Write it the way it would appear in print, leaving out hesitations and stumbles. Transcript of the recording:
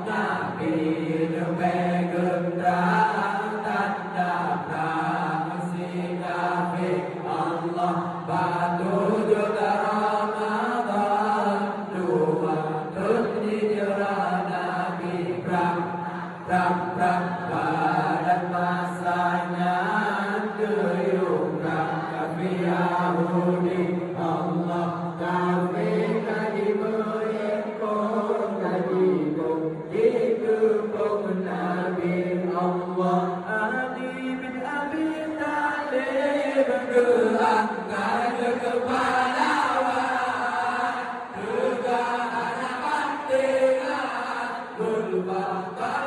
Nabi lebih gembira tanda pramusi kafir Allah batu juta Ramadan dua hijrah Nabi pram badan masanya duyung kafir Yahudi Allah kafir kaji mengikut kaji dikepung Nabi Allah Ali bin Abi Thalib geangkat kepahlawan juga anak pantingan berbakar